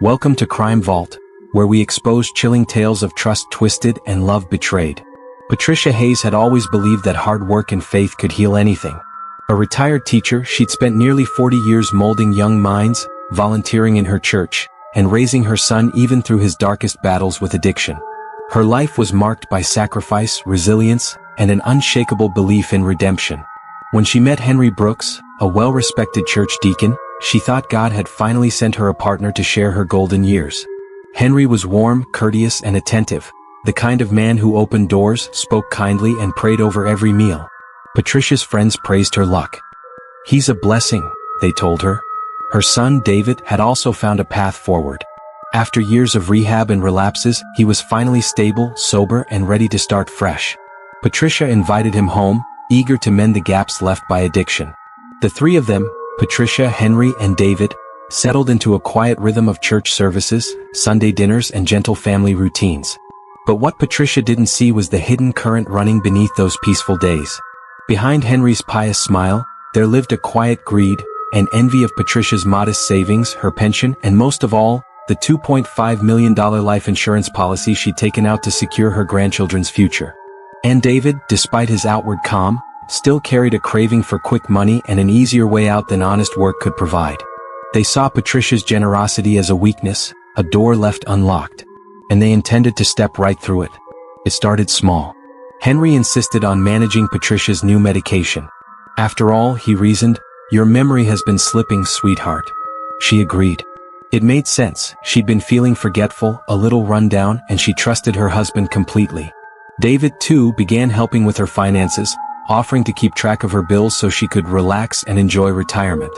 Welcome to Crime Vault, where we expose chilling tales of trust twisted and love betrayed. Patricia Hayes had always believed that hard work and faith could heal anything. A retired teacher, she'd spent nearly 40 years molding young minds, volunteering in her church, and raising her son even through his darkest battles with addiction. Her life was marked by sacrifice, resilience, and an unshakable belief in redemption. When she met Henry Brooks, a well-respected church deacon, she thought God had finally sent her a partner to share her golden years. Henry was warm, courteous, and attentive, the kind of man who opened doors, spoke kindly, and prayed over every meal. Patricia's friends praised her luck. "He's a blessing," they told her. Her son, David, had also found a path forward. After years of rehab and relapses, he was finally stable, sober, and ready to start fresh. Patricia invited him home, eager to mend the gaps left by addiction. The three of them, Patricia, Henry, and David, settled into a quiet rhythm of church services, Sunday dinners, and gentle family routines. But what Patricia didn't see was the hidden current running beneath those peaceful days. Behind Henry's pious smile, there lived a quiet greed and envy of Patricia's modest savings, her pension, and most of all, the $2.5 million life insurance policy she'd taken out to secure her grandchildren's future. And David, despite his outward calm, still carried a craving for quick money and an easier way out than honest work could provide. They saw Patricia's generosity as a weakness, a door left unlocked, and they intended to step right through it. It started small. Henry insisted on managing Patricia's new medication. "After all," he reasoned, "your memory has been slipping, sweetheart." She agreed. It made sense. She'd been feeling forgetful, a little run down, and she trusted her husband completely. David, too, began helping with her finances, offering to keep track of her bills so she could relax and enjoy retirement.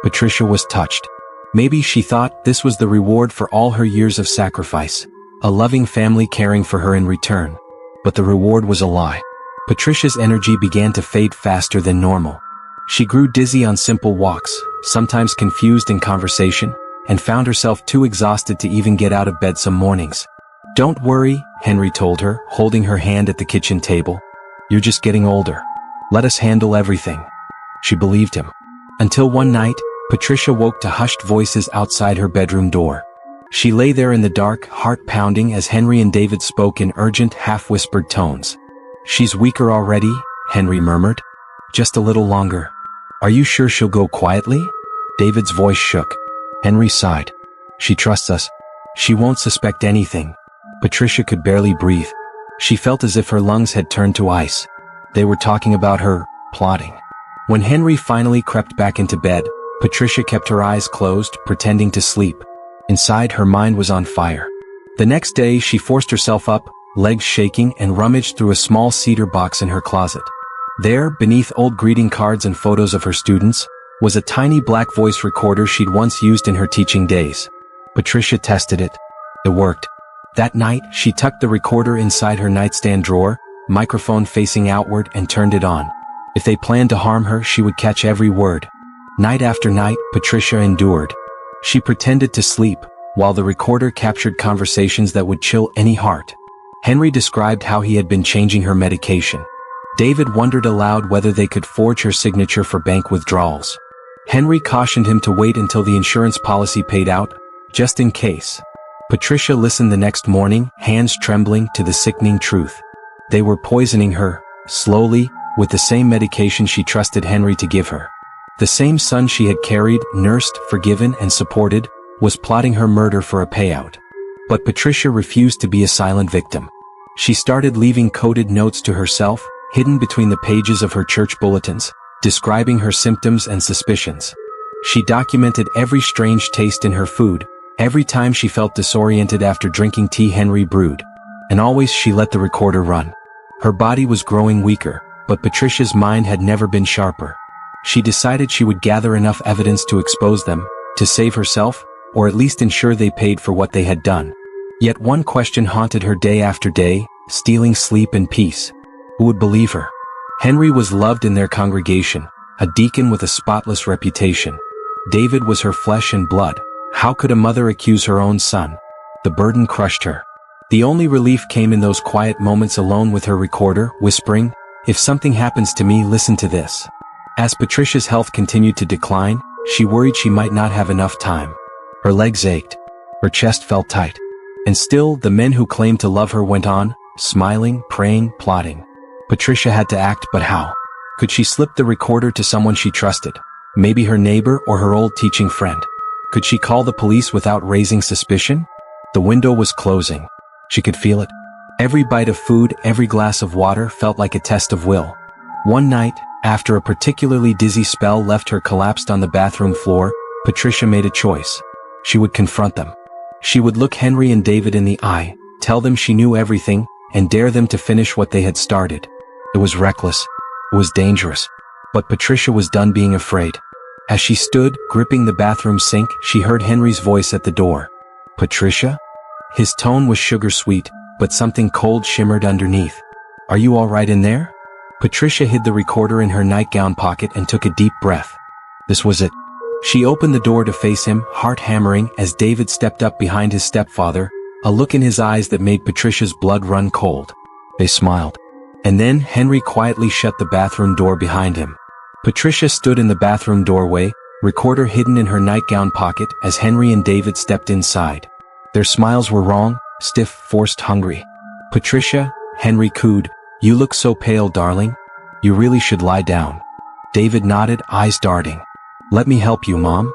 Patricia was touched. Maybe, she thought, this was the reward for all her years of sacrifice, a loving family caring for her in return. But the reward was a lie. Patricia's energy began to fade faster than normal. She grew dizzy on simple walks, sometimes confused in conversation, and found herself too exhausted to even get out of bed some mornings. "Don't worry," Henry told her, holding her hand at the kitchen table. "You're just getting older. Let us handle everything." She believed him. Until one night, Patricia woke to hushed voices outside her bedroom door. She lay there in the dark, heart pounding as Henry and David spoke in urgent, half-whispered tones. "She's weaker already," Henry murmured. "Just a little longer." "Are you sure she'll go quietly?" David's voice shook. Henry sighed. "She trusts us. She won't suspect anything." Patricia could barely breathe. She felt as if her lungs had turned to ice. They were talking about her, plotting. When Henry finally crept back into bed, Patricia kept her eyes closed, pretending to sleep. Inside, her mind was on fire. The next day, she forced herself up, legs shaking, and rummaged through a small cedar box in her closet. There, beneath old greeting cards and photos of her students, was a tiny black voice recorder she'd once used in her teaching days. Patricia tested it. It worked. That night, she tucked the recorder inside her nightstand drawer, microphone facing outward, and turned it on. If they planned to harm her, she would catch every word. Night after night, Patricia endured. She pretended to sleep, while the recorder captured conversations that would chill any heart. Henry described how he had been changing her medication. David wondered aloud whether they could forge her signature for bank withdrawals. Henry cautioned him to wait until the insurance policy paid out, just in case. Patricia listened the next morning, hands trembling, to the sickening truth. They were poisoning her, slowly, with the same medication she trusted Henry to give her. The same son she had carried, nursed, forgiven, and supported, was plotting her murder for a payout. But Patricia refused to be a silent victim. She started leaving coded notes to herself, hidden between the pages of her church bulletins, describing her symptoms and suspicions. She documented every strange taste in her food, every time she felt disoriented after drinking tea Henry brewed. And always she let the recorder run. Her body was growing weaker, but Patricia's mind had never been sharper. She decided she would gather enough evidence to expose them, to save herself, or at least ensure they paid for what they had done. Yet one question haunted her day after day, stealing sleep and peace. Who would believe her? Henry was loved in their congregation, a deacon with a spotless reputation. David was her flesh and blood. How could a mother accuse her own son? The burden crushed her. The only relief came in those quiet moments alone with her recorder, whispering, "If something happens to me, listen to this." As Patricia's health continued to decline, she worried she might not have enough time. Her legs ached. Her chest felt tight. And still, the men who claimed to love her went on, smiling, praying, plotting. Patricia had to act, but how? Could she slip the recorder to someone she trusted? Maybe her neighbor or her old teaching friend. Could she call the police without raising suspicion? The window was closing. She could feel it. Every bite of food, every glass of water felt like a test of will. One night, after a particularly dizzy spell left her collapsed on the bathroom floor, Patricia made a choice. She would confront them. She would look Henry and David in the eye, tell them she knew everything, and dare them to finish what they had started. It was reckless. It was dangerous. But Patricia was done being afraid. As she stood, gripping the bathroom sink, she heard Henry's voice at the door. "Patricia?" His tone was sugar-sweet, but something cold shimmered underneath. "Are you all right in there?" Patricia hid the recorder in her nightgown pocket and took a deep breath. This was it. She opened the door to face him, heart hammering, as David stepped up behind his stepfather, a look in his eyes that made Patricia's blood run cold. They smiled. And then Henry quietly shut the bathroom door behind him. Patricia stood in the bathroom doorway, recorder hidden in her nightgown pocket, as Henry and David stepped inside. Their smiles were wrong, stiff, forced, hungry. "Patricia," Henry cooed, "you look so pale, darling. You really should lie down." David nodded, eyes darting. "Let me help you, Mom."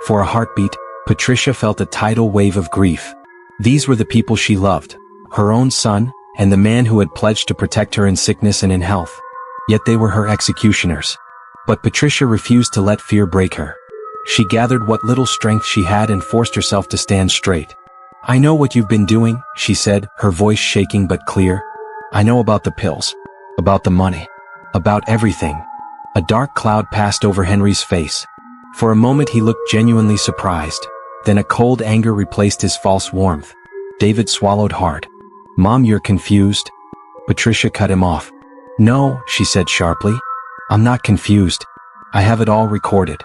For a heartbeat, Patricia felt a tidal wave of grief. These were the people she loved, her own son, and the man who had pledged to protect her in sickness and in health. Yet they were her executioners. But Patricia refused to let fear break her. She gathered what little strength she had and forced herself to stand straight. "I know what you've been doing," she said, her voice shaking but clear. "I know about the pills, about the money, about everything." A dark cloud passed over Henry's face. For a moment he looked genuinely surprised. Then a cold anger replaced his false warmth. David swallowed hard. "Mom, you're confused." Patricia cut him off. "No," she said sharply. "I'm not confused. I have it all recorded."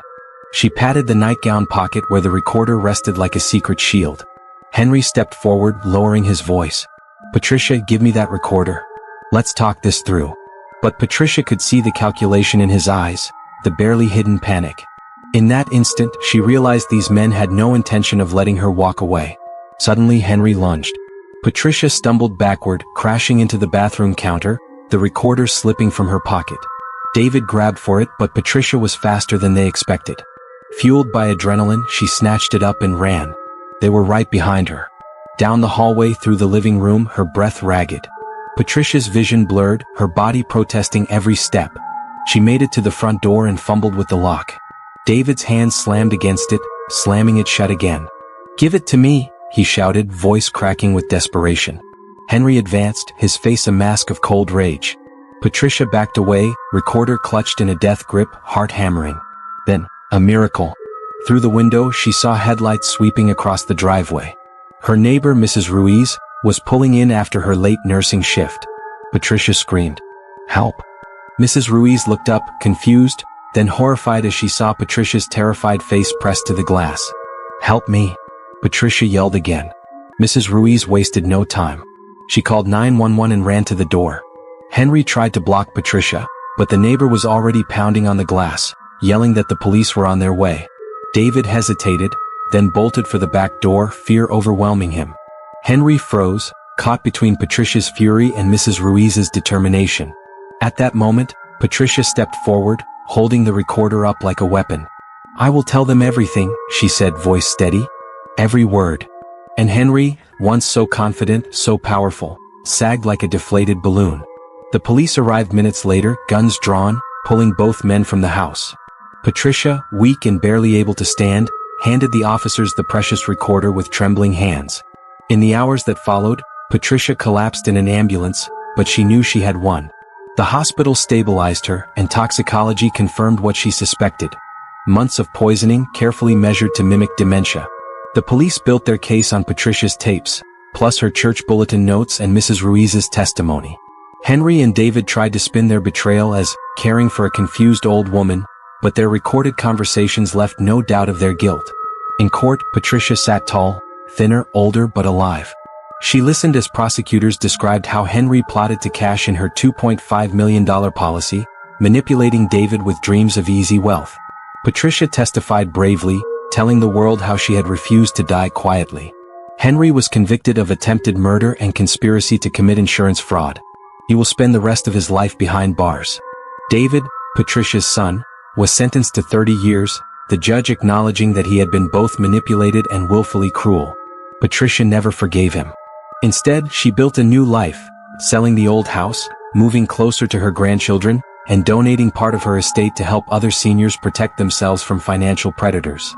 She patted the nightgown pocket where the recorder rested like a secret shield. Henry stepped forward, lowering his voice. "Patricia, give me that recorder. Let's talk this through." But Patricia could see the calculation in his eyes, the barely hidden panic. In that instant, she realized these men had no intention of letting her walk away. Suddenly, Henry lunged. Patricia stumbled backward, crashing into the bathroom counter, the recorder slipping from her pocket. David grabbed for it, but Patricia was faster than they expected. Fueled by adrenaline, she snatched it up and ran. They were right behind her. Down the hallway, through the living room, her breath ragged. Patricia's vision blurred, her body protesting every step. She made it to the front door and fumbled with the lock. David's hand slammed against it, slamming it shut again. "Give it to me," he shouted, voice cracking with desperation. Henry advanced, his face a mask of cold rage. Patricia backed away, recorder clutched in a death grip, heart hammering. Then, a miracle. Through the window, she saw headlights sweeping across the driveway. Her neighbor, Mrs. Ruiz, was pulling in after her late nursing shift. Patricia screamed, "Help!" Mrs. Ruiz looked up, confused, then horrified as she saw Patricia's terrified face pressed to the glass. "Help me!" Patricia yelled again. Mrs. Ruiz wasted no time. She called 911 and ran to the door. Henry tried to block Patricia, but the neighbor was already pounding on the glass, yelling that the police were on their way. David hesitated, then bolted for the back door, fear overwhelming him. Henry froze, caught between Patricia's fury and Mrs. Ruiz's determination. At that moment, Patricia stepped forward, holding the recorder up like a weapon. "I will tell them everything," she said, voice steady. "Every word." And Henry, once so confident, so powerful, sagged like a deflated balloon. The police arrived minutes later, guns drawn, pulling both men from the house. Patricia, weak and barely able to stand, handed the officers the precious recorder with trembling hands. In the hours that followed, Patricia collapsed in an ambulance, but she knew she had won. The hospital stabilized her, and toxicology confirmed what she suspected. Months of poisoning, carefully measured to mimic dementia. The police built their case on Patricia's tapes, plus her church bulletin notes and Mrs. Ruiz's testimony. Henry and David tried to spin their betrayal as caring for a confused old woman, but their recorded conversations left no doubt of their guilt. In court, Patricia sat tall, thinner, older but alive. She listened as prosecutors described how Henry plotted to cash in her $2.5 million policy, manipulating David with dreams of easy wealth. Patricia testified bravely, telling the world how she had refused to die quietly. Henry was convicted of attempted murder and conspiracy to commit insurance fraud. He will spend the rest of his life behind bars. David, Patricia's son, was sentenced to 30 years, the judge acknowledging that he had been both manipulated and willfully cruel. Patricia never forgave him. Instead, she built a new life, selling the old house, moving closer to her grandchildren, and donating part of her estate to help other seniors protect themselves from financial predators.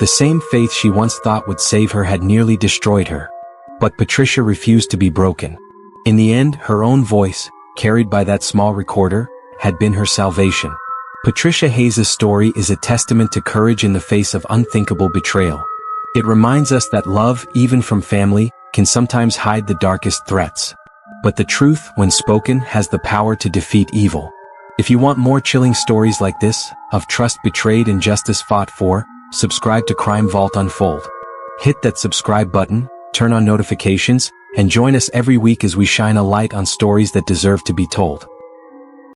The same faith she once thought would save her had nearly destroyed her. But Patricia refused to be broken. In the end, her own voice, carried by that small recorder, had been her salvation. Patricia Hayes' story is a testament to courage in the face of unthinkable betrayal. It reminds us that love, even from family, can sometimes hide the darkest threats. But the truth, when spoken, has the power to defeat evil. If you want more chilling stories like this, of trust betrayed and justice fought for, subscribe to Crime Vault Unfold. Hit that subscribe button, turn on notifications, and join us every week as we shine a light on stories that deserve to be told.